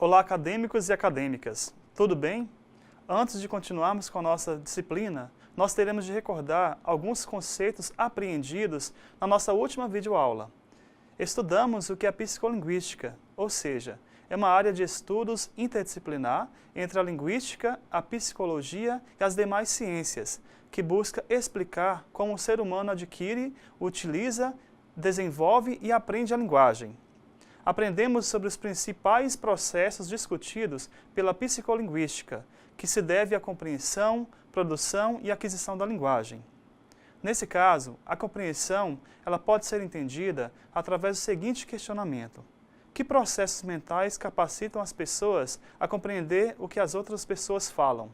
Olá, acadêmicos e acadêmicas. Tudo bem? Antes de continuarmos com a nossa disciplina, nós teremos de recordar alguns conceitos apreendidos na nossa última videoaula. Estudamos o que é a psicolinguística, ou seja, é uma área de estudos interdisciplinar entre a linguística, a psicologia e as demais ciências, que busca explicar como o ser humano adquire, utiliza, desenvolve e aprende a linguagem. Aprendemos sobre os principais processos discutidos pela psicolinguística, que se deve à compreensão, produção e aquisição da linguagem. Nesse caso, a compreensão ela pode ser entendida através do seguinte questionamento: que processos mentais capacitam as pessoas a compreender o que as outras pessoas falam?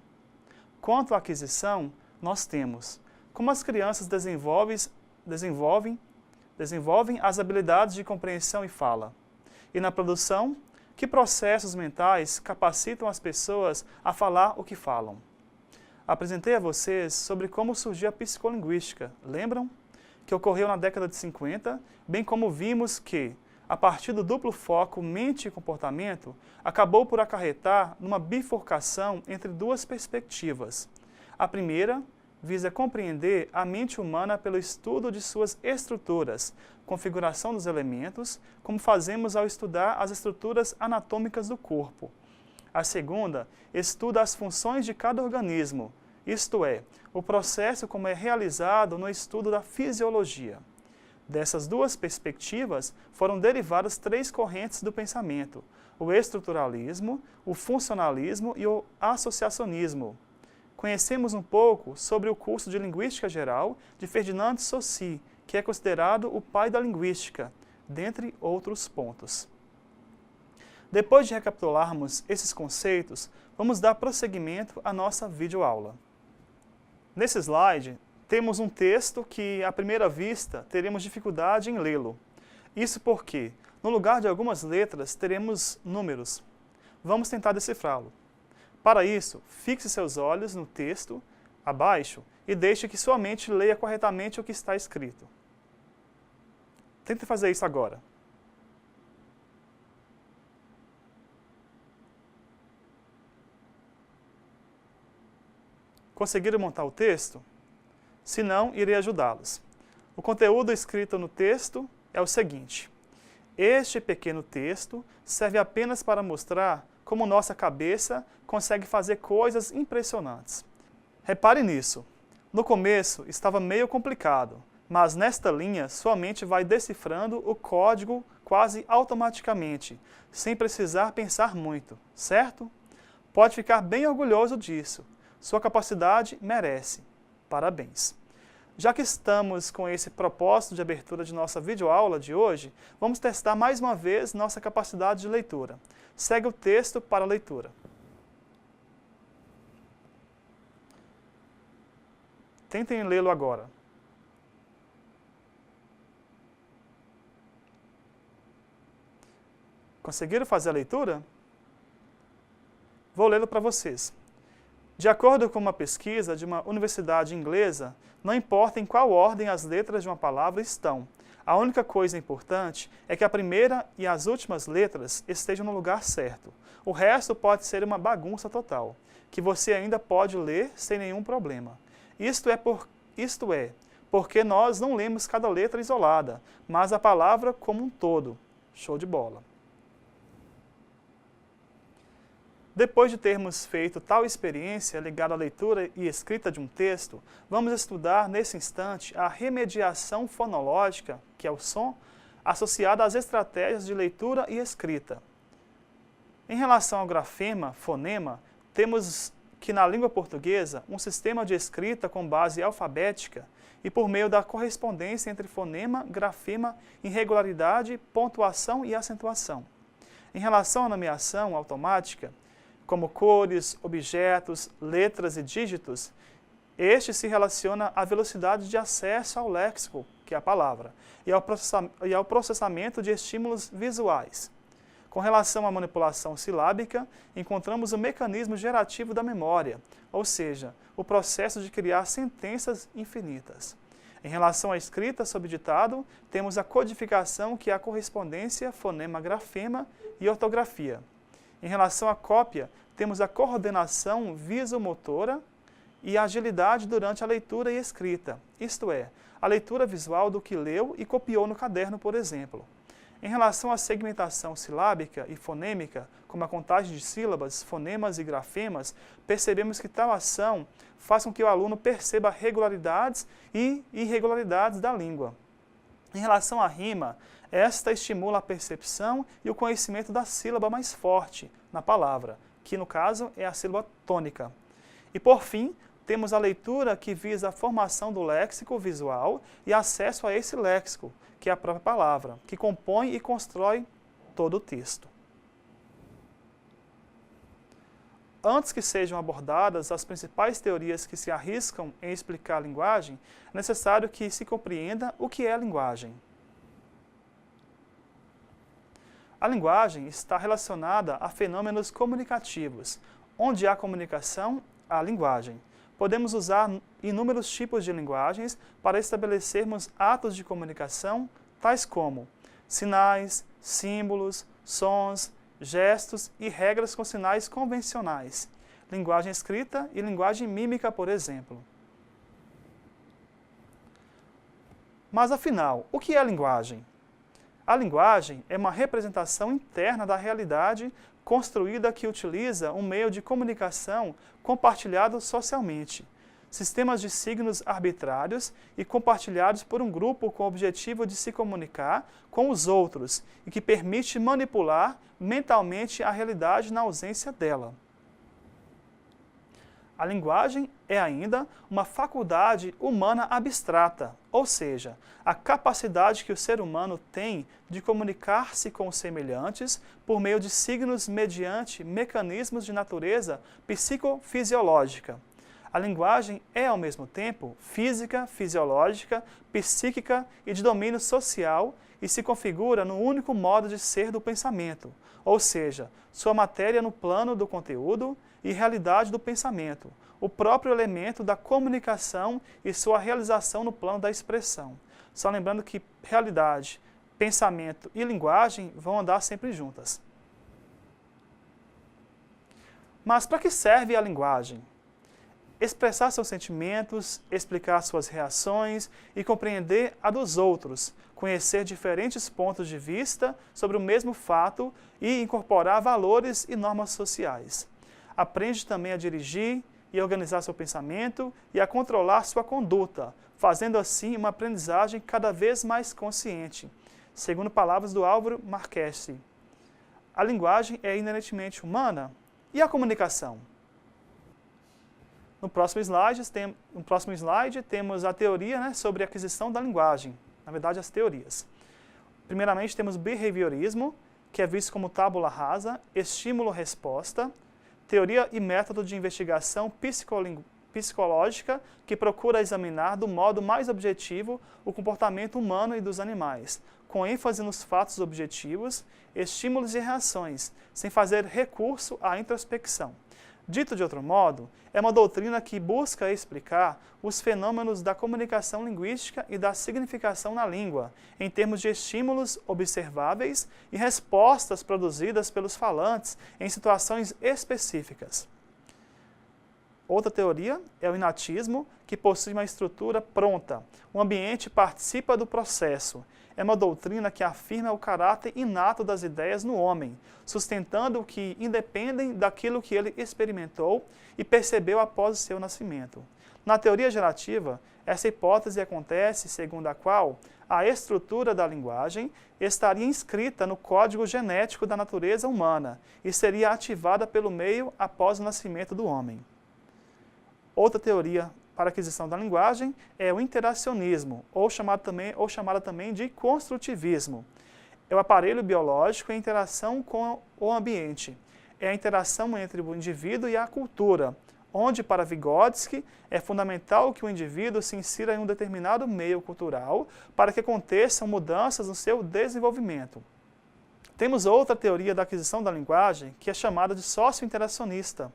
Quanto à aquisição, nós temos como as crianças desenvolvem as habilidades de compreensão e fala. E na produção, que processos mentais capacitam as pessoas a falar o que falam? Apresentei a vocês sobre como surgiu a psicolinguística, lembram? Que ocorreu na década de 50, bem como vimos que, a partir do duplo foco mente e comportamento, acabou por acarretar numa bifurcação entre duas perspectivas. A primeira visa compreender a mente humana pelo estudo de suas estruturas, configuração dos elementos, como fazemos ao estudar as estruturas anatômicas do corpo. A segunda estuda as funções de cada organismo, isto é, o processo como é realizado no estudo da fisiologia. Dessas duas perspectivas foram derivadas três correntes do pensamento: o estruturalismo, o funcionalismo e o associacionismo. Conhecemos um pouco sobre o curso de Linguística Geral de Ferdinand de Saussure, que é considerado o pai da linguística, dentre outros pontos. Depois de recapitularmos esses conceitos, vamos dar prosseguimento à nossa videoaula. Nesse slide, temos um texto que, à primeira vista, teremos dificuldade em lê-lo. Isso porque, no lugar de algumas letras, teremos números. Vamos tentar decifrá-lo. Para isso, fixe seus olhos no texto, abaixo, e deixe que sua mente leia corretamente o que está escrito. Tente fazer isso agora. Conseguiram montar o texto? Se não, irei ajudá-los. O conteúdo escrito no texto é o seguinte: este pequeno texto serve apenas para mostrar como nossa cabeça consegue fazer coisas impressionantes. Repare nisso. No começo estava meio complicado, mas nesta linha sua mente vai decifrando o código quase automaticamente, sem precisar pensar muito, certo? Pode ficar bem orgulhoso disso. Sua capacidade merece. Parabéns! Já que estamos com esse propósito de abertura de nossa videoaula de hoje, vamos testar mais uma vez nossa capacidade de leitura. Segue o texto para a leitura. Tentem lê-lo agora. Conseguiram fazer a leitura? Vou lê-lo para vocês. De acordo com uma pesquisa de uma universidade inglesa, não importa em qual ordem as letras de uma palavra estão. A única coisa importante é que a primeira e as últimas letras estejam no lugar certo. O resto pode ser uma bagunça total, que você ainda pode ler sem nenhum problema. Isto é, porque nós não lemos cada letra isolada, mas a palavra como um todo. Show de bola! Depois de termos feito tal experiência ligada à leitura e escrita de um texto, vamos estudar nesse instante a remediação fonológica, que é o som, associada às estratégias de leitura e escrita. Em relação ao grafema, fonema, temos que na língua portuguesa um sistema de escrita com base alfabética e por meio da correspondência entre fonema, grafema, irregularidade, pontuação e acentuação. Em relação à nomeação automática, como cores, objetos, letras e dígitos, este se relaciona à velocidade de acesso ao léxico, que é a palavra, e ao processamento de estímulos visuais. Com relação à manipulação silábica, encontramos o mecanismo gerativo da memória, ou seja, o processo de criar sentenças infinitas. Em relação à escrita sob ditado, temos a codificação, que é a correspondência fonema-grafema e ortografia. Em relação à cópia, temos a coordenação visomotora e a agilidade durante a leitura e escrita, isto é, a leitura visual do que leu e copiou no caderno, por exemplo. Em relação à segmentação silábica e fonêmica, como a contagem de sílabas, fonemas e grafemas, percebemos que tal ação faz com que o aluno perceba regularidades e irregularidades da língua. Em relação à rima, esta estimula a percepção e o conhecimento da sílaba mais forte na palavra, que no caso é a sílaba tônica. E por fim, temos a leitura que visa a formação do léxico visual e acesso a esse léxico, que é a própria palavra, que compõe e constrói todo o texto. Antes que sejam abordadas as principais teorias que se arriscam em explicar a linguagem, é necessário que se compreenda o que é a linguagem. A linguagem está relacionada a fenômenos comunicativos. Onde há comunicação, há linguagem. Podemos usar inúmeros tipos de linguagens para estabelecermos atos de comunicação, tais como sinais, símbolos, sons, gestos e regras com sinais convencionais, linguagem escrita e linguagem mímica, por exemplo. Mas afinal, o que é a linguagem? A linguagem é uma representação interna da realidade construída que utiliza um meio de comunicação compartilhado socialmente, sistemas de signos arbitrários e compartilhados por um grupo com o objetivo de se comunicar com os outros e que permite manipular mentalmente a realidade na ausência dela. A linguagem é ainda uma faculdade humana abstrata, ou seja, a capacidade que o ser humano tem de comunicar-se com os semelhantes por meio de signos mediante mecanismos de natureza psicofisiológica. A linguagem é, ao mesmo tempo, física, fisiológica, psíquica e de domínio social e se configura no único modo de ser do pensamento, ou seja, sua matéria no plano do conteúdo e realidade do pensamento, o próprio elemento da comunicação e sua realização no plano da expressão. Só lembrando que realidade, pensamento e linguagem vão andar sempre juntas. Mas para que serve a linguagem? Expressar seus sentimentos, explicar suas reações e compreender a dos outros, conhecer diferentes pontos de vista sobre o mesmo fato e incorporar valores e normas sociais. Aprende também a dirigir e organizar seu pensamento e a controlar sua conduta, fazendo assim uma aprendizagem cada vez mais consciente. Segundo palavras do Álvaro Marques, a linguagem é inerentemente humana. E a comunicação? No próximo slide temos a teoria sobre a aquisição da linguagem, na verdade as teorias. Primeiramente temos behaviorismo, que é visto como tábula rasa, estímulo-resposta, teoria e método de investigação psicológica que procura examinar do modo mais objetivo o comportamento humano e dos animais, com ênfase nos fatos objetivos, estímulos e reações, sem fazer recurso à introspecção. Dito de outro modo, é uma doutrina que busca explicar os fenômenos da comunicação linguística e da significação na língua, em termos de estímulos observáveis e respostas produzidas pelos falantes em situações específicas. Outra teoria é o inatismo, que possui uma estrutura pronta. O ambiente participa do processo. É uma doutrina que afirma o caráter inato das ideias no homem, sustentando que independem daquilo que ele experimentou e percebeu após o seu nascimento. Na teoria gerativa, essa hipótese acontece segundo a qual a estrutura da linguagem estaria inscrita no código genético da natureza humana e seria ativada pelo meio após o nascimento do homem. Outra teoria para a aquisição da linguagem é o interacionismo, ou chamada também de construtivismo. É o aparelho biológico em interação com o ambiente. É a interação entre o indivíduo e a cultura, onde, para Vygotsky, é fundamental que o indivíduo se insira em um determinado meio cultural para que aconteçam mudanças no seu desenvolvimento. Temos outra teoria da aquisição da linguagem, que é chamada de socio-interacionista,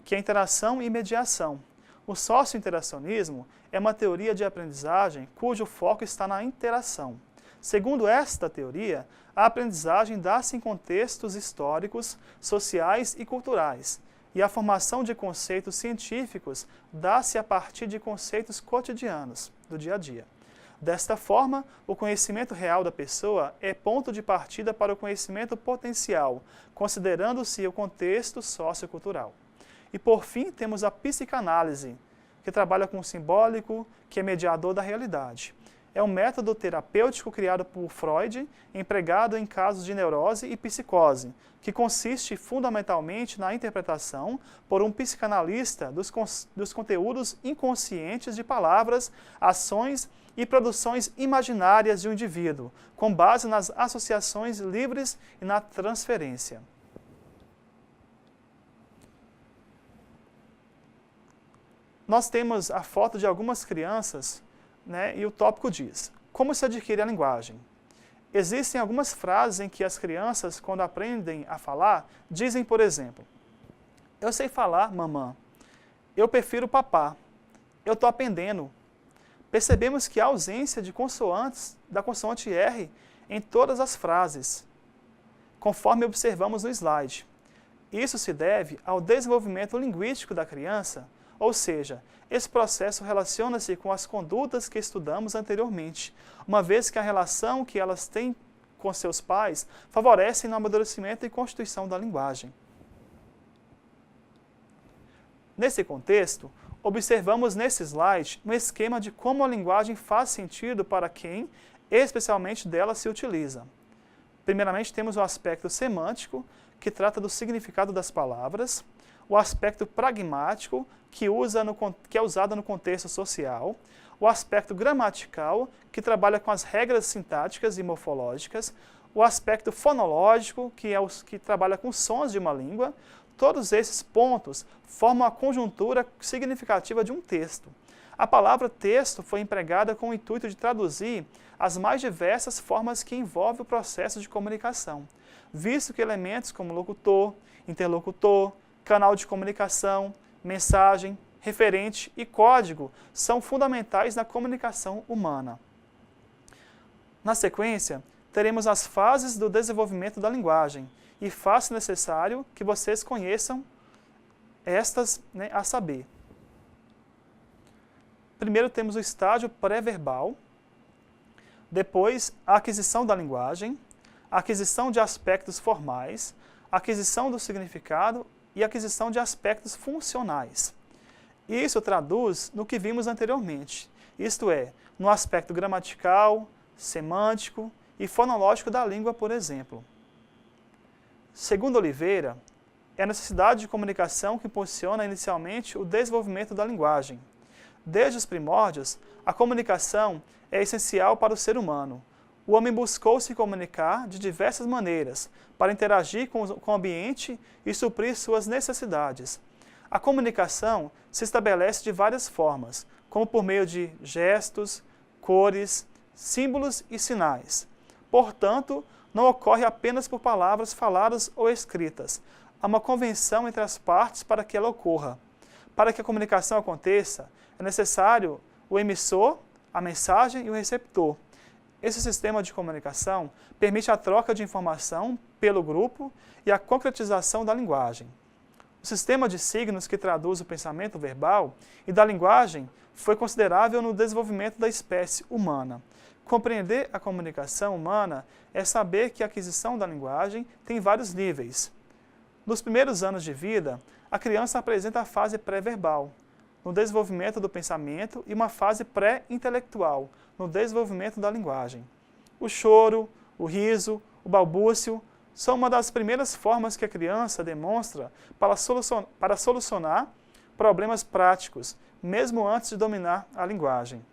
que é interação e mediação. O socio-interacionismo é uma teoria de aprendizagem cujo foco está na interação. Segundo esta teoria, a aprendizagem dá-se em contextos históricos, sociais e culturais, e a formação de conceitos científicos dá-se a partir de conceitos cotidianos, do dia a dia. Desta forma, o conhecimento real da pessoa é ponto de partida para o conhecimento potencial, considerando-se o contexto sociocultural. E por fim, temos a psicanálise, que trabalha com o simbólico, que é mediador da realidade. É um método terapêutico criado por Freud, empregado em casos de neurose e psicose, que consiste fundamentalmente na interpretação, por um psicanalista, dos conteúdos inconscientes de palavras, ações e produções imaginárias de um indivíduo, com base nas associações livres e na transferência. Nós temos a foto de algumas crianças, né, e o tópico diz: como se adquire a linguagem? Existem algumas frases em que as crianças, quando aprendem a falar, dizem, por exemplo, eu sei falar, mamã. Eu prefiro papá. Eu estou aprendendo. Percebemos que há ausência de consoantes, da consoante R em todas as frases, conforme observamos no slide. Isso se deve ao desenvolvimento linguístico da criança, ou seja, esse processo relaciona-se com as condutas que estudamos anteriormente, uma vez que a relação que elas têm com seus pais favorece no amadurecimento e constituição da linguagem. Nesse contexto, observamos nesse slide um esquema de como a linguagem faz sentido para quem, especialmente dela, se utiliza. Primeiramente, temos o aspecto semântico, que trata do significado das palavras, o aspecto pragmático, que é usado no contexto social, o aspecto gramatical, que trabalha com as regras sintáticas e morfológicas, o aspecto fonológico, que trabalha com sons de uma língua. Todos esses pontos formam a conjuntura significativa de um texto. A palavra texto foi empregada com o intuito de traduzir as mais diversas formas que envolvem o processo de comunicação, visto que elementos como locutor, interlocutor, canal de comunicação, mensagem, referente e código são fundamentais na comunicação humana. Na sequência, teremos as fases do desenvolvimento da linguagem, e faz necessário que vocês conheçam estas, né, a saber. Primeiro temos o estágio pré-verbal, depois a aquisição da linguagem, a aquisição de aspectos formais, a aquisição do significado e a aquisição de aspectos funcionais. Isso traduz no que vimos anteriormente, isto é, no aspecto gramatical, semântico e fonológico da língua, por exemplo. Segundo Oliveira, é a necessidade de comunicação que impulsiona inicialmente o desenvolvimento da linguagem. Desde os primórdios, a comunicação é essencial para o ser humano. O homem buscou se comunicar de diversas maneiras para interagir com o ambiente e suprir suas necessidades. A comunicação se estabelece de várias formas, como por meio de gestos, cores, símbolos e sinais. Portanto, não ocorre apenas por palavras faladas ou escritas. Há uma convenção entre as partes para que ela ocorra. Para que a comunicação aconteça, é necessário o emissor, a mensagem e o receptor. Esse sistema de comunicação permite a troca de informação pelo grupo e a concretização da linguagem. O sistema de signos que traduz o pensamento verbal e da linguagem foi considerável no desenvolvimento da espécie humana. Compreender a comunicação humana é saber que a aquisição da linguagem tem vários níveis. Nos primeiros anos de vida, a criança apresenta a fase pré-verbal, no desenvolvimento do pensamento, e uma fase pré-intelectual, no desenvolvimento da linguagem. O choro, o riso, o balbúcio são uma das primeiras formas que a criança demonstra para solucionar problemas práticos, mesmo antes de dominar a linguagem.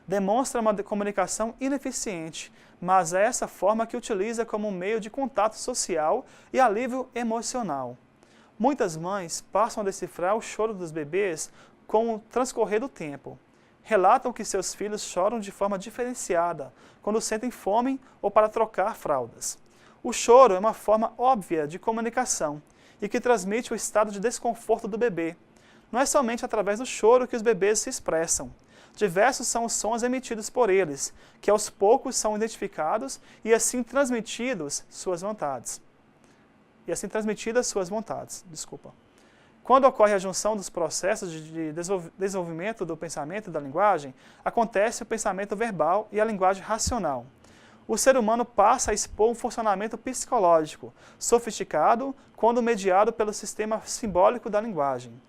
Demonstra uma comunicação ineficiente, mas é essa forma que utiliza como meio de contato social e alívio emocional. Muitas mães passam a decifrar o choro dos bebês com o transcorrer do tempo. Relatam que seus filhos choram de forma diferenciada, quando sentem fome ou para trocar fraldas. O choro é uma forma óbvia de comunicação e que transmite o estado de desconforto do bebê. Não é somente através do choro que os bebês se expressam. Diversos são os sons emitidos por eles, que aos poucos são identificados e assim transmitidas suas vontades. Quando ocorre a junção dos processos de desenvolvimento do pensamento e da linguagem, acontece o pensamento verbal e a linguagem racional. O ser humano passa a expor um funcionamento psicológico, sofisticado, quando mediado pelo sistema simbólico da linguagem.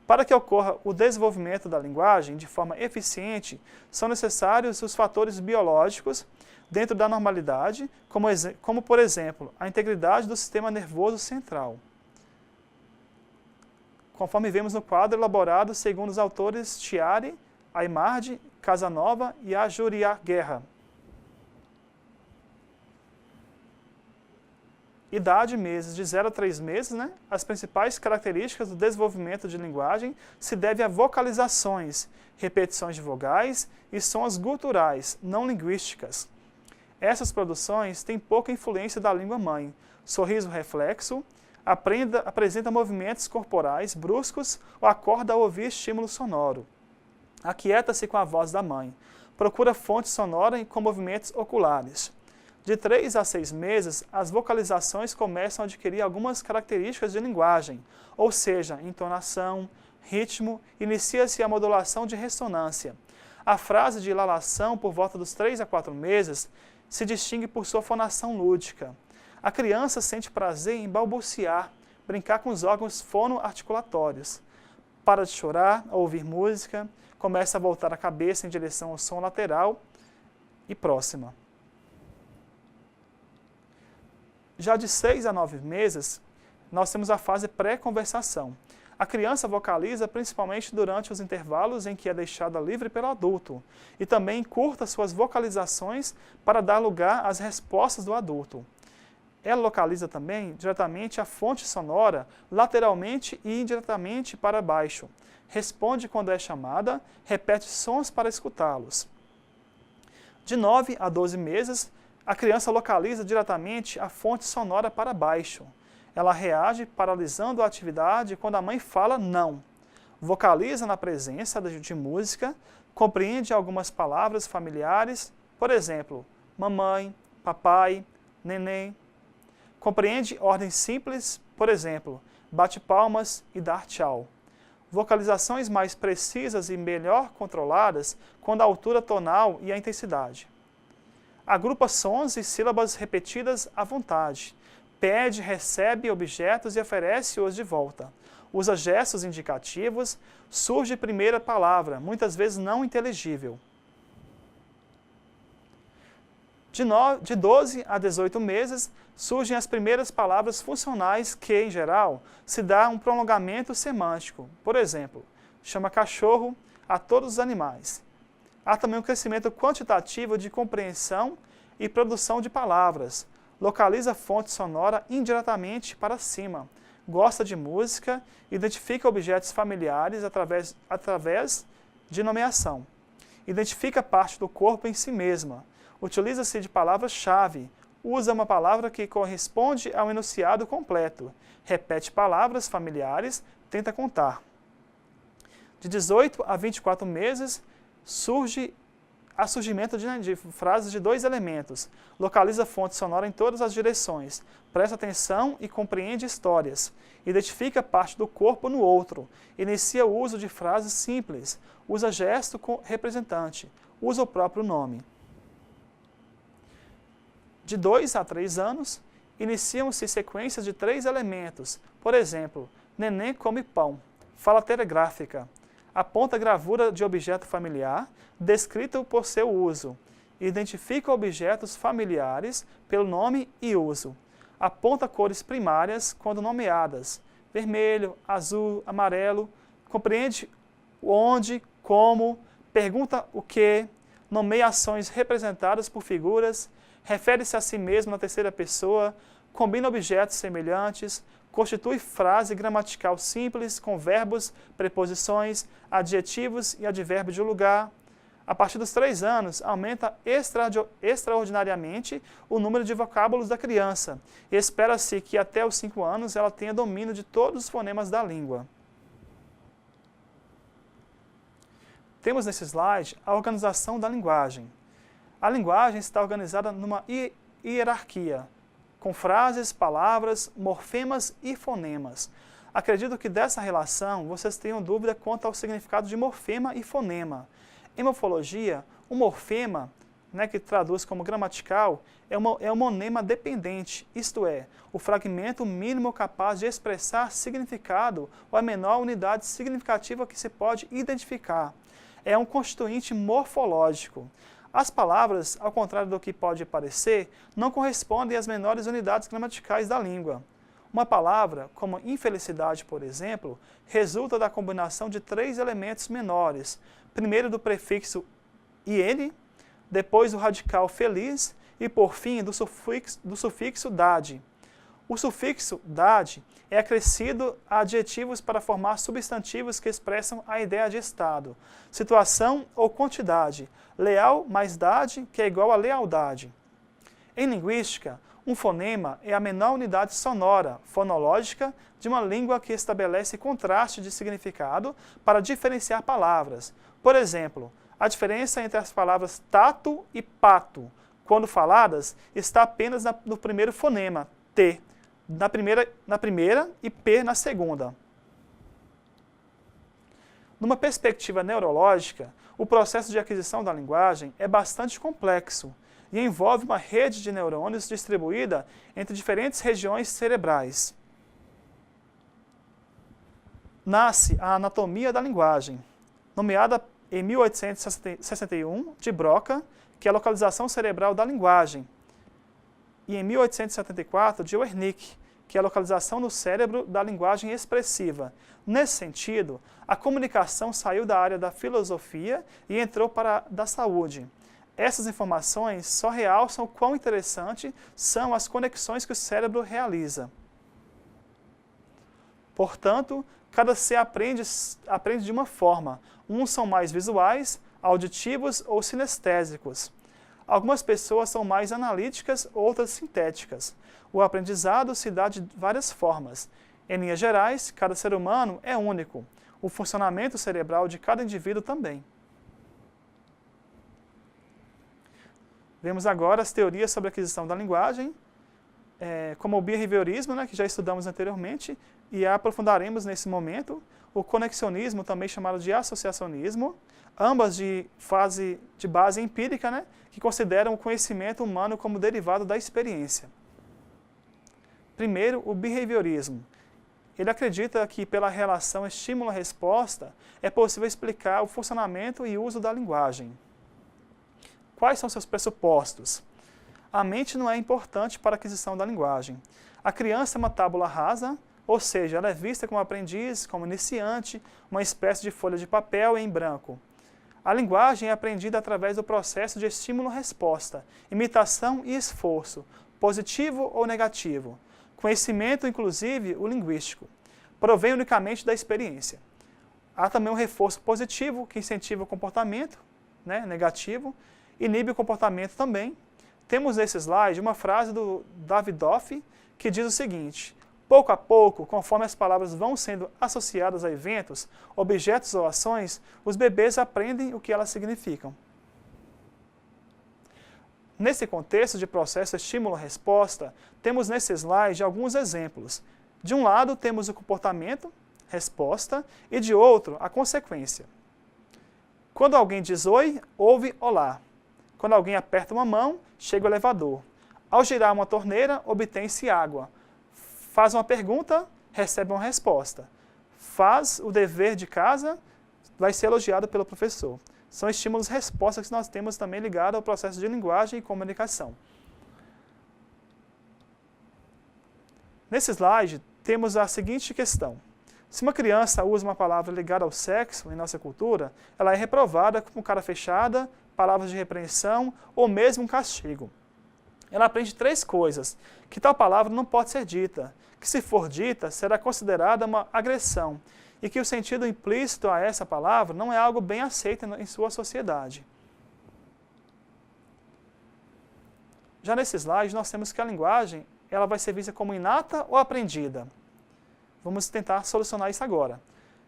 Para que ocorra o desenvolvimento da linguagem de forma eficiente, são necessários os fatores biológicos dentro da normalidade, como por exemplo, a integridade do sistema nervoso central. Conforme vemos no quadro elaborado segundo os autores Chiari, Aymardi, Casanova e Ajuriaguerra. Idade, meses, de 0 a 3 meses, as principais características do desenvolvimento de linguagem se devem a vocalizações, repetições de vogais e sons guturais, não linguísticas. Essas produções têm pouca influência da língua-mãe. Sorriso reflexo, apresenta movimentos corporais bruscos ou acorda ao ouvir estímulo sonoro. Aquieta-se com a voz da mãe. Procura fonte sonora com movimentos oculares. De 3 a 6 meses, as vocalizações começam a adquirir algumas características de linguagem, ou seja, entonação, ritmo, inicia-se a modulação de ressonância. A frase de ilalação, por volta dos 3 a 4 meses, se distingue por sua fonação lúdica. A criança sente prazer em balbuciar, brincar com os órgãos fonoarticulatórios. Para de chorar ao ouvir música, começa a voltar a cabeça em direção ao som lateral e próxima. Já de 6 a 9 meses, nós temos a fase pré-conversação. A criança vocaliza principalmente durante os intervalos em que é deixada livre pelo adulto, e também encurta suas vocalizações para dar lugar às respostas do adulto. Ela localiza também diretamente a fonte sonora, lateralmente e indiretamente para baixo. Responde quando é chamada, repete sons para escutá-los. De 9 a 12 meses, a criança localiza diretamente a fonte sonora para baixo. Ela reage paralisando a atividade quando a mãe fala não. Vocaliza na presença de música, compreende algumas palavras familiares, por exemplo, mamãe, papai, neném. Compreende ordens simples, por exemplo, bate palmas e dar tchau. Vocalizações mais precisas e melhor controladas quando a altura tonal e a intensidade. Agrupa sons e sílabas repetidas à vontade. Pede, recebe objetos e oferece-os de volta. Usa gestos indicativos. Surge primeira palavra, muitas vezes não inteligível. De 12 a 18 meses, surgem as primeiras palavras funcionais que, em geral, se dá um prolongamento semântico. Por exemplo, chama cachorro a todos os animais. Há também um crescimento quantitativo de compreensão e produção de palavras. Localiza a fonte sonora indiretamente para cima. Gosta de música, identifica objetos familiares através de nomeação. Identifica parte do corpo em si mesma. Utiliza-se de palavras-chave. Usa uma palavra que corresponde ao enunciado completo. Repete palavras familiares, tenta contar. De 18 a 24 meses, surgimento de frases de 2 elementos. Localiza a fonte sonora em todas as direções. Presta atenção e compreende histórias. Identifica parte do corpo no outro. Inicia o uso de frases simples. Usa gesto com representante. Usa o próprio nome. De 2 a 3 anos, iniciam-se sequências de 3 elementos. Por exemplo, neném come pão. Fala telegráfica. Aponta gravura de objeto familiar, descrito por seu uso. Identifica objetos familiares pelo nome e uso. Aponta cores primárias quando nomeadas. Vermelho, azul, amarelo. Compreende onde, como, pergunta o que, nomeia ações representadas por figuras, refere-se a si mesmo na terceira pessoa, combina objetos semelhantes, constitui frase gramatical simples com verbos, preposições, adjetivos e advérbio de lugar. A partir dos 3 anos, aumenta extraordinariamente o número de vocábulos da criança e espera-se que até os 5 anos ela tenha domínio de todos os fonemas da língua. temos nesse slide a organização da linguagem. A linguagem está organizada numa hierarquia, com frases, palavras, morfemas e fonemas. Acredito que dessa relação vocês tenham dúvida quanto ao significado de morfema e fonema. Em morfologia, o morfema, que traduz como gramatical, é um monema dependente, isto é, o fragmento mínimo capaz de expressar significado ou a menor unidade significativa que se pode identificar. É um constituinte morfológico. As palavras, ao contrário do que pode parecer, não correspondem às menores unidades gramaticais da língua. Uma palavra, como infelicidade, por exemplo, resulta da combinação de 3 elementos menores, primeiro do prefixo -ien, depois do radical feliz e, por fim, do sufixo -dade. O sufixo -dade é acrescido a adjetivos para formar substantivos que expressam a ideia de estado, situação ou quantidade, leal mais dade, que é igual a lealdade. Em linguística, um fonema é a menor unidade sonora, fonológica, de uma língua que estabelece contraste de significado para diferenciar palavras. Por exemplo, a diferença entre as palavras tato e pato, quando faladas, está apenas no primeiro fonema, T, na primeira e P na segunda. Numa perspectiva neurológica, o processo de aquisição da linguagem é bastante complexo e envolve uma rede de neurônios distribuída entre diferentes regiões cerebrais. Nasce a anatomia da linguagem, nomeada em 1861 de Broca, que é a localização cerebral da linguagem, e em 1874 de Wernicke, que é a localização no cérebro da linguagem expressiva. Nesse sentido, a comunicação saiu da área da filosofia e entrou para a da saúde. Essas informações só realçam o quão interessante são as conexões que o cérebro realiza. Portanto, cada ser aprende de uma forma. Uns são mais visuais, auditivos ou sinestésicos. Algumas pessoas são mais analíticas, outras sintéticas. O aprendizado se dá de várias formas. Em linhas gerais, cada ser humano é único. O funcionamento cerebral de cada indivíduo também. Vemos agora as teorias sobre a aquisição da linguagem, como o behaviorismo, que já estudamos anteriormente, e aprofundaremos nesse momento. O conexionismo, também chamado de associacionismo, ambas de base empírica, que consideram o conhecimento humano como derivado da experiência. Primeiro, o behaviorismo. Ele acredita que, pela relação estímulo-resposta, é possível explicar o funcionamento e uso da linguagem. Quais são seus pressupostos? A mente não é importante para a aquisição da linguagem. A criança é uma tábula rasa, ou seja, ela é vista como aprendiz, como iniciante, uma espécie de folha de papel em branco. A linguagem é aprendida através do processo de estímulo-resposta, imitação e esforço, positivo ou negativo. Conhecimento, inclusive o linguístico, provém unicamente da experiência. Há também um reforço positivo, que incentiva o comportamento, negativo, inibe o comportamento também. Temos nesse slide uma frase do Davidoff, que diz o seguinte: pouco a pouco, conforme as palavras vão sendo associadas a eventos, objetos ou ações, os bebês aprendem o que elas significam. Nesse contexto de processo estímulo-resposta, temos nesse slide alguns exemplos. De um lado, temos o comportamento, resposta, e de outro, a consequência. Quando alguém diz oi, ouve olá. Quando alguém aperta uma mão, chega o elevador. Ao girar uma torneira, obtém-se água. Faz uma pergunta, recebe uma resposta. Faz o dever de casa, vai ser elogiado pelo professor. São estímulos-respostas que nós temos também ligados ao processo de linguagem e comunicação. Nesse slide, temos a seguinte questão. Se uma criança usa uma palavra ligada ao sexo em nossa cultura, ela é reprovada como cara fechada, palavras de repreensão ou mesmo um castigo. Ela aprende 3 coisas: que tal palavra não pode ser dita, que se for dita, será considerada uma agressão, e que o sentido implícito a essa palavra não é algo bem aceito em sua sociedade. Já nesse slide, nós temos que a linguagem ela vai ser vista como inata ou aprendida. Vamos tentar solucionar isso agora.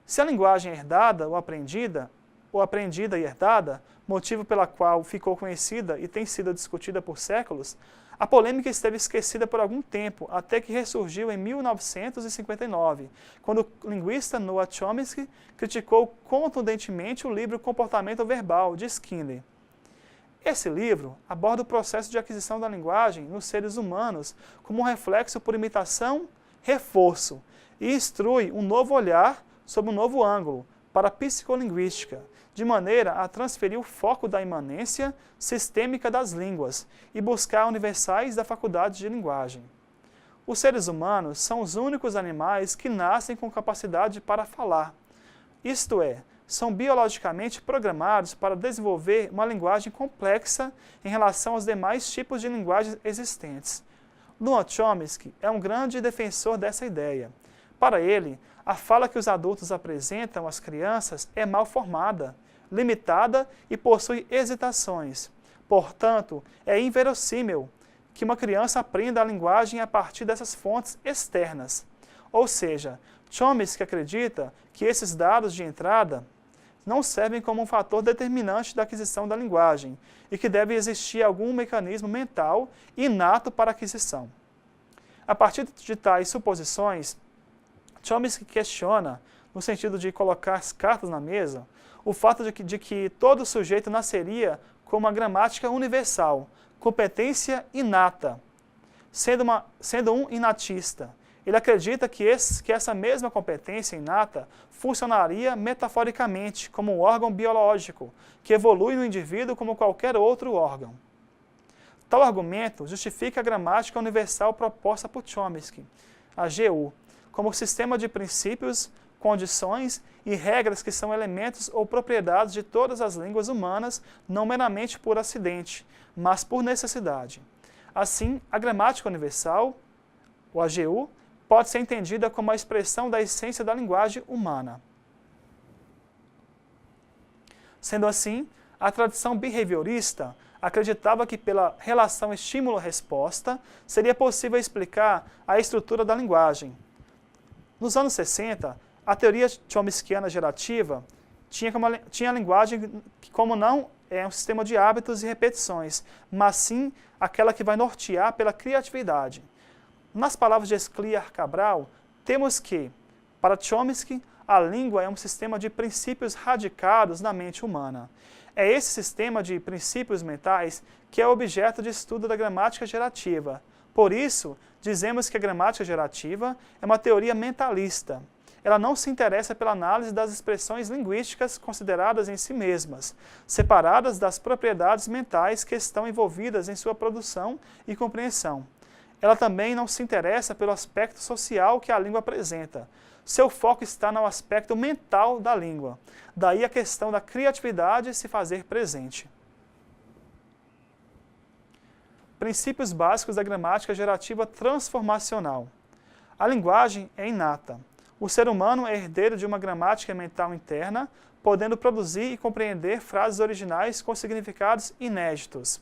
Se a linguagem é herdada ou aprendida, ou aprendida e herdada, motivo pela qual ficou conhecida e tem sido discutida por séculos, a polêmica esteve esquecida por algum tempo, até que ressurgiu em 1959, quando o linguista Noam Chomsky criticou contundentemente o livro Comportamento Verbal, de Skinner. Esse livro aborda o processo de aquisição da linguagem nos seres humanos como um reflexo por imitação, reforço, e instrui um novo olhar sob um novo ângulo para a psicolinguística, de maneira a transferir o foco da imanência sistêmica das línguas e buscar universais da faculdade de linguagem. Os seres humanos são os únicos animais que nascem com capacidade para falar, isto é, são biologicamente programados para desenvolver uma linguagem complexa em relação aos demais tipos de linguagens existentes. Noam Chomsky é um grande defensor dessa ideia. Para ele, a fala que os adultos apresentam às crianças é mal formada, limitada e possui hesitações. Portanto, é inverossímil que uma criança aprenda a linguagem a partir dessas fontes externas. Ou seja, Chomsky acredita que esses dados de entrada não servem como um fator determinante da aquisição da linguagem e que deve existir algum mecanismo mental inato para a aquisição. A partir de tais suposições, Chomsky questiona, no sentido de colocar as cartas na mesa, o fato de que todo sujeito nasceria com uma gramática universal, competência inata, sendo um inatista. Ele acredita que essa mesma competência inata funcionaria metaforicamente como um órgão biológico, que evolui no indivíduo como qualquer outro órgão. Tal argumento justifica a gramática universal proposta por Chomsky, a GU, como sistema de princípios, condições e regras que são elementos ou propriedades de todas as línguas humanas, não meramente por acidente, mas por necessidade. Assim, a gramática universal, o AGU, pode ser entendida como a expressão da essência da linguagem humana. Sendo assim, a tradição behaviorista acreditava que pela relação estímulo-resposta seria possível explicar a estrutura da linguagem. Nos anos 60, a teoria chomskiana gerativa tinha a linguagem que, como não é um sistema de hábitos e repetições, mas sim aquela que vai nortear pela criatividade. Nas palavras de Escliar Cabral, temos que, para Chomsky, a língua é um sistema de princípios radicados na mente humana. É esse sistema de princípios mentais que é objeto de estudo da gramática gerativa. Por isso, dizemos que a gramática gerativa é uma teoria mentalista. Ela não se interessa pela análise das expressões linguísticas consideradas em si mesmas, separadas das propriedades mentais que estão envolvidas em sua produção e compreensão. Ela também não se interessa pelo aspecto social que a língua apresenta. Seu foco está no aspecto mental da língua. Daí a questão da criatividade se fazer presente. Princípios básicos da gramática gerativa transformacional. A linguagem é inata. O ser humano é herdeiro de uma gramática mental interna, podendo produzir e compreender frases originais com significados inéditos.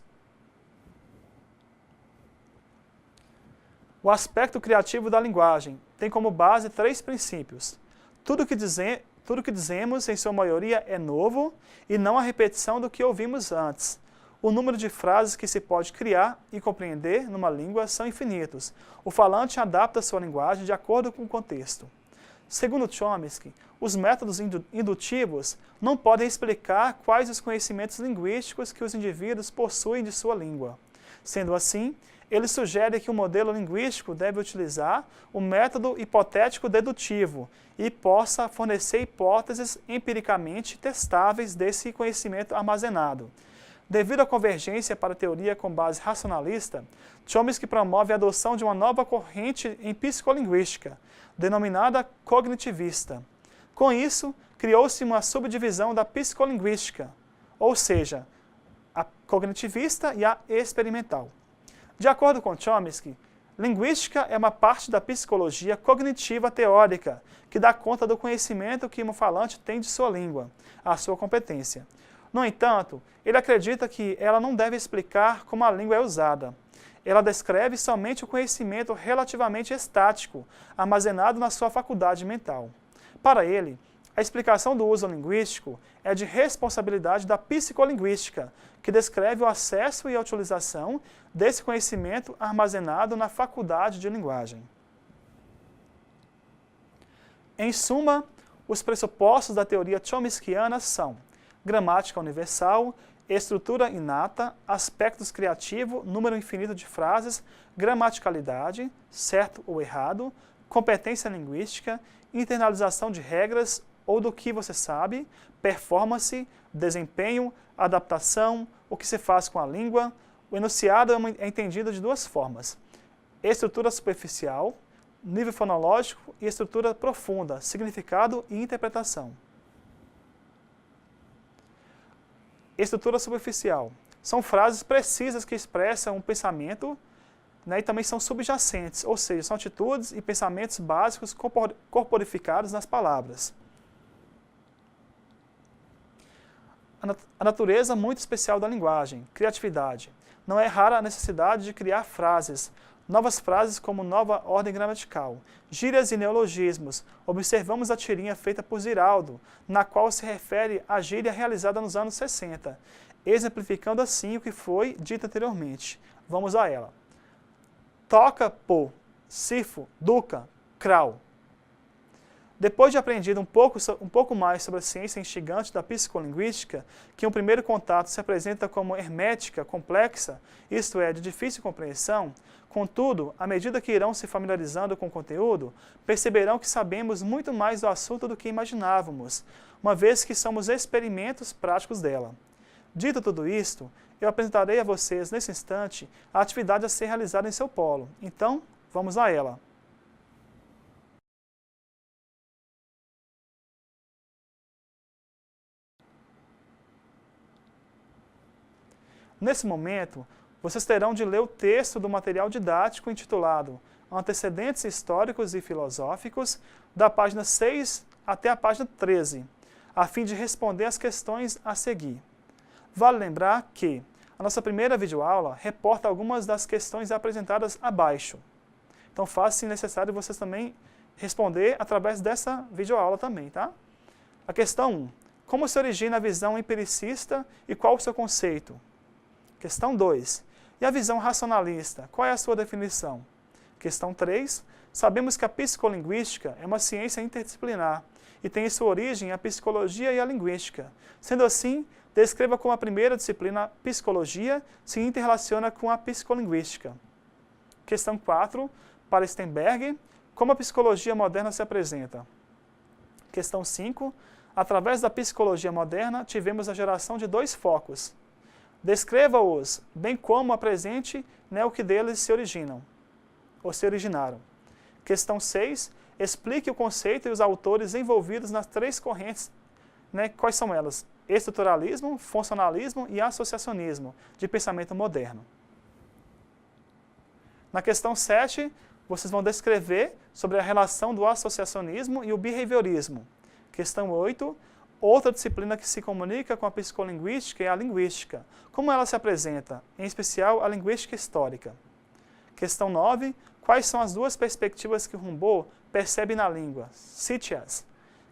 O aspecto criativo da linguagem tem como base 3 princípios. Tudo que dizemos, em sua maioria, é novo e não a repetição do que ouvimos antes. O número de frases que se pode criar e compreender numa língua são infinitos. O falante adapta sua linguagem de acordo com o contexto. Segundo Chomsky, os métodos indutivos não podem explicar quais os conhecimentos linguísticos que os indivíduos possuem de sua língua. Sendo assim, ele sugere que o modelo linguístico deve utilizar o método hipotético dedutivo e possa fornecer hipóteses empiricamente testáveis desse conhecimento armazenado. Devido à convergência para a teoria com base racionalista, Chomsky promove a adoção de uma nova corrente em psicolinguística, denominada cognitivista. Com isso, criou-se uma subdivisão da psicolinguística, ou seja, a cognitivista e a experimental. De acordo com Chomsky, linguística é uma parte da psicologia cognitiva teórica, que dá conta do conhecimento que o falante tem de sua língua, a sua competência. No entanto, ele acredita que ela não deve explicar como a língua é usada. Ela descreve somente o conhecimento relativamente estático, armazenado na sua faculdade mental. Para ele, A explicação do uso linguístico é de responsabilidade da psicolinguística, que descreve o acesso e a utilização desse conhecimento armazenado na faculdade de linguagem. Em suma, os pressupostos da teoria chomskyana são gramática universal, estrutura inata, aspectos criativos, número infinito de frases, gramaticalidade, certo ou errado, competência linguística, internalização de regras ou do que você sabe, performance, desempenho, adaptação, o que se faz com a língua. O enunciado é entendido de duas formas: estrutura superficial, nível fonológico, e estrutura profunda, significado e interpretação. Estrutura superficial. São frases precisas que expressam um pensamento, né, e também são subjacentes, ou seja, são atitudes e pensamentos básicos corporificados nas palavras. A natureza muito especial da linguagem, criatividade. Não é rara a necessidade de criar frases, novas frases como nova ordem gramatical, gírias e neologismos. Observamos a tirinha feita por Ziraldo, na qual se refere à gíria realizada nos anos 60, exemplificando assim o que foi dito anteriormente. Vamos a ela. Toca, pô, sifo, duca, crau. Depois de aprendido um pouco mais sobre a ciência instigante da psicolinguística, que em um primeiro contato se apresenta como hermética, complexa, isto é, de difícil compreensão, contudo, à medida que irão se familiarizando com o conteúdo, perceberão que sabemos muito mais do assunto do que imaginávamos, uma vez que somos experimentos práticos dela. Dito tudo isto, eu apresentarei a vocês, nesse instante, a atividade a ser realizada em seu polo. Então, vamos a ela. Nesse momento, vocês terão de ler o texto do material didático intitulado Antecedentes Históricos e Filosóficos, da página 6 até a página 13, a fim de responder as questões a seguir. Vale lembrar que a nossa primeira videoaula reporta algumas das questões apresentadas abaixo. Então faz-se necessário vocês também responder através dessa videoaula também, tá? A questão 1. Como se origina a visão empiricista e qual o seu conceito? Questão 2. E a visão racionalista? Qual é a sua definição? Questão 3. Sabemos que a psicolinguística é uma ciência interdisciplinar e tem em sua origem a psicologia e a linguística. Sendo assim, descreva como a primeira disciplina, a psicologia, se interrelaciona com a psicolinguística. Questão 4. Para Stenberg, como a psicologia moderna se apresenta? Questão 5. Através da psicologia moderna, tivemos a geração de dois focos. Descreva-os, bem como apresente, né, o que deles se originam, ou se originaram. Questão 6. Explique o conceito e os autores envolvidos nas três correntes, né, quais são elas? Estruturalismo, funcionalismo e associacionismo, de pensamento moderno. Na questão 7, vocês vão descrever sobre a relação do associacionismo e o behaviorismo. Questão 8. Outra disciplina que se comunica com a psicolinguística é a linguística. Como ela se apresenta? Em especial, a linguística histórica. Questão 9. Quais são as duas perspectivas que Rimbaud percebe na língua? Cite-as.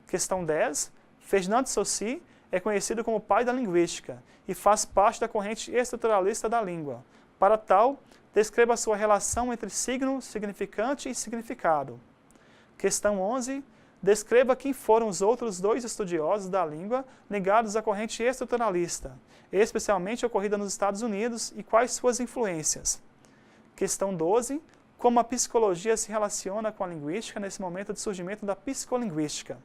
Questão 10. Ferdinand de Saussure é conhecido como pai da linguística e faz parte da corrente estruturalista da língua. Para tal, descreva a sua relação entre signo, significante e significado. Questão 11. Descreva quem foram os outros dois estudiosos da língua ligados à corrente estruturalista, especialmente ocorrida nos Estados Unidos, e quais suas influências. Questão 12. Como a psicologia se relaciona com a linguística nesse momento de surgimento da psicolinguística.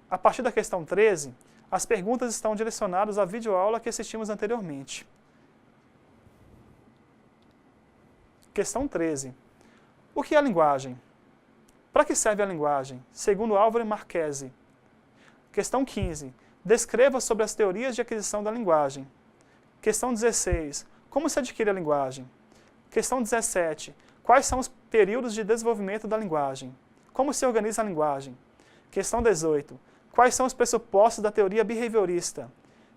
A partir da questão 13, as perguntas estão direcionadas à videoaula que assistimos anteriormente. Questão 13. O que é a linguagem? Para que serve a linguagem? Segundo Álvaro Marchesi. Questão 15. Descreva sobre as teorias de aquisição da linguagem. Questão 16. Como se adquire a linguagem? Questão 17. Quais são os períodos de desenvolvimento da linguagem? Como se organiza a linguagem? Questão 18. Quais são os pressupostos da teoria behaviorista?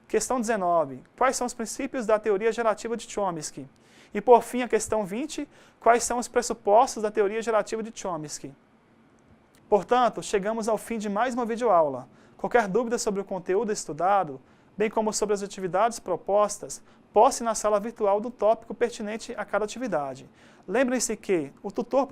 Questão 19. Quais são os princípios da teoria gerativa de Chomsky? E, por fim, a questão 20. Quais são os pressupostos da teoria gerativa de Chomsky? Portanto, chegamos ao fim de mais uma videoaula. Qualquer dúvida sobre o conteúdo estudado, bem como sobre as atividades propostas, poste na sala virtual do tópico pertinente a cada atividade. Lembrem-se que o tutor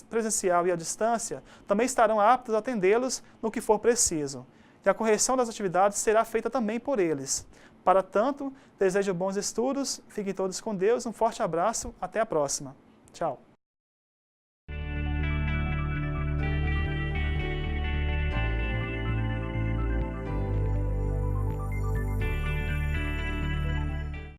presencial e à distância também estarão aptos a atendê-los no que for preciso. E a correção das atividades será feita também por eles. Para tanto, desejo bons estudos, fiquem todos com Deus, um forte abraço, até a próxima. Tchau.